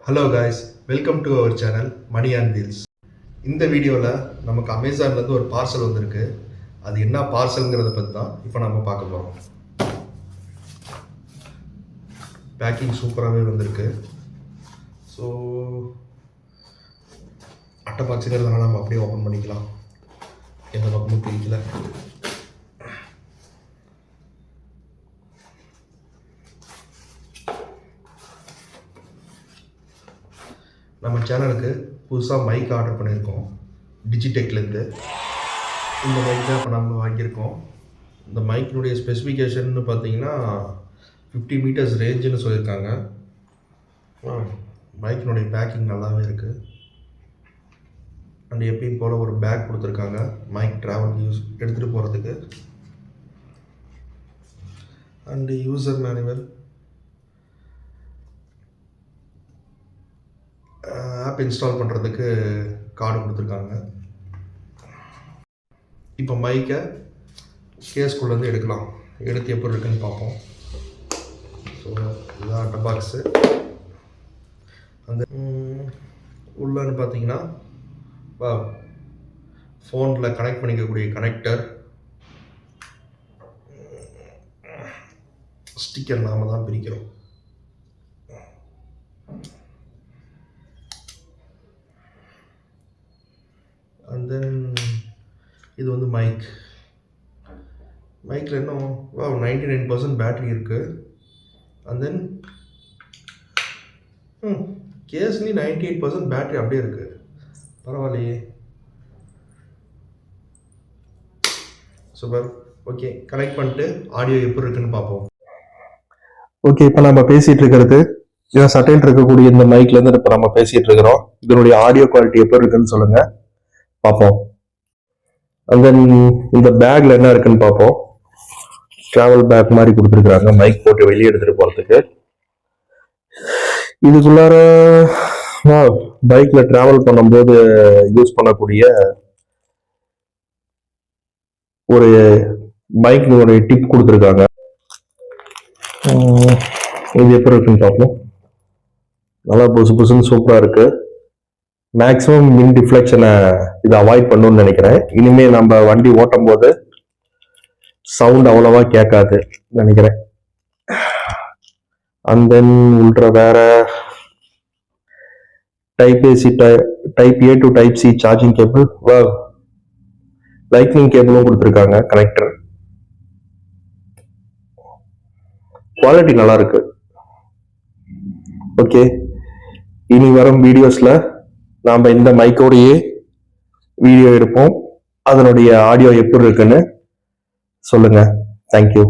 Hello guys, welcome to our channel Mani and wheels. இந்த வீடியோவில் நமக்கு அமேசான்லேருந்து ஒரு பார்சல் வந்திருக்கு. அது என்ன பார்சல்ங்கிறத பற்றி தான் இப்போ நம்ம பார்க்க போகிறோம். பேக்கிங் சூப்பராகவே வந்திருக்கு. ஸோ அட்டை பாக்ஸுங்கிறதுனால நம்ம அப்படியே ஓப்பன் பண்ணிக்கலாம். எந்த பக்கமும் பிரிக்கல. நம்ம சேனலுக்கு புதுசாக மைக் ஆர்டர் பண்ணியிருக்கோம் டிஜிடெக்லேருந்து. இந்த மைக் தான் இப்போ நம்ம வாங்கியிருக்கோம். இந்த மைக்கினுடைய ஸ்பெசிஃபிகேஷன் பார்த்தீங்கன்னா 50 மீட்டர்ஸ் ரேஞ்சுன்னு சொல்லியிருக்காங்க. மைக்கினுடைய பேக்கிங் நல்லாவே இருக்குது. அண்ட் எப்பயும் போல் ஒரு பேக் கொடுத்துருக்காங்க மைக் ட்ராவல் யூஸ் எடுத்துகிட்டு போகிறதுக்கு. And user manual, app install பண்ணுறதுக்கு கார்டு கொடுத்துருக்காங்க. இப்போ மைக்கை கேஸ்குள்ளேருந்து எடுக்கலாம். எடுத்து எப்படி இருக்குன்னு பார்ப்போம். ஸோ இதுதான் அட்டை பாக்ஸு. அந்த உள்ளன்னு பார்த்தீங்கன்னா ஃபோனில் கனெக்ட் பண்ணிக்கக்கூடிய கனெக்டர், ஸ்டிக்கர் நாம தான் பிரிக்கிறோம். அண்ட் தென் இது வந்து மைக்கில் இன்னும் 99% பேட்ரி இருக்குது. அண்ட் தென் கேஸ்லேயும் 98% பேட்ரி அப்படியே இருக்குது. பரவாயில்லையே, சூப்பர். ஓகே, கனெக்ட் பண்ணிட்டு ஆடியோ எப்படி இருக்குன்னு பார்ப்போம். ஓகே, இப்போ நம்ம பேசிகிட்டு இருக்கிறது இதான் சட்டையில் இருக்கக்கூடிய இந்த மைக்லேருந்து இப்போ நம்ம பேசிகிட்டு இருக்கிறோம். இதனுடைய ஆடியோ குவாலிட்டி எப்படி இருக்குன்னு சொல்லுங்கள், பார்ப்போம். அண்ட் தென் இந்த பேக்ல என்ன இருக்குன்னு பார்ப்போம். டிராவல் பேக் மாதிரி கொடுத்துருக்குறாங்க மைக் போட்டு வெளியே எடுத்துட்டு போறதுக்கு. இதுக்குள்ளார பைக்ல டிராவல் பண்ணும்போது யூஸ் பண்ணக்கூடிய ஒரு மைக்கினுடைய டிப் கொடுத்துருக்காங்க. இது எப்படி இருக்குன்னு பார்ப்போம். நல்லா புதுசு புதுசுன்னு சூப்பரா இருக்கு. மேக்ஸிமம் மின் டிஃப்ளெக்ஷனை இதை அவாய்ட் பண்ணணும்னு நினைக்கிறேன். இனிமேல் நம்ம வண்டி ஓட்டும் போது சவுண்ட் அவ்வளவா கேட்காது நினைக்கிறேன். அண்ட் தென் உள்ள வேற type A to type C charging cable, lightning கேபிளும் கொடுத்துருக்காங்க கனெக்டர். குவாலிட்டி நல்லா இருக்கு. ஓகே, இனி வரும் வீடியோஸ்ல நாம் இந்த மைக்கோடையே வீடியோ எடுப்போம். அதனுடைய ஆடியோ எப்படி இருக்குன்னு சொல்லுங்க. தேங்க்யூ.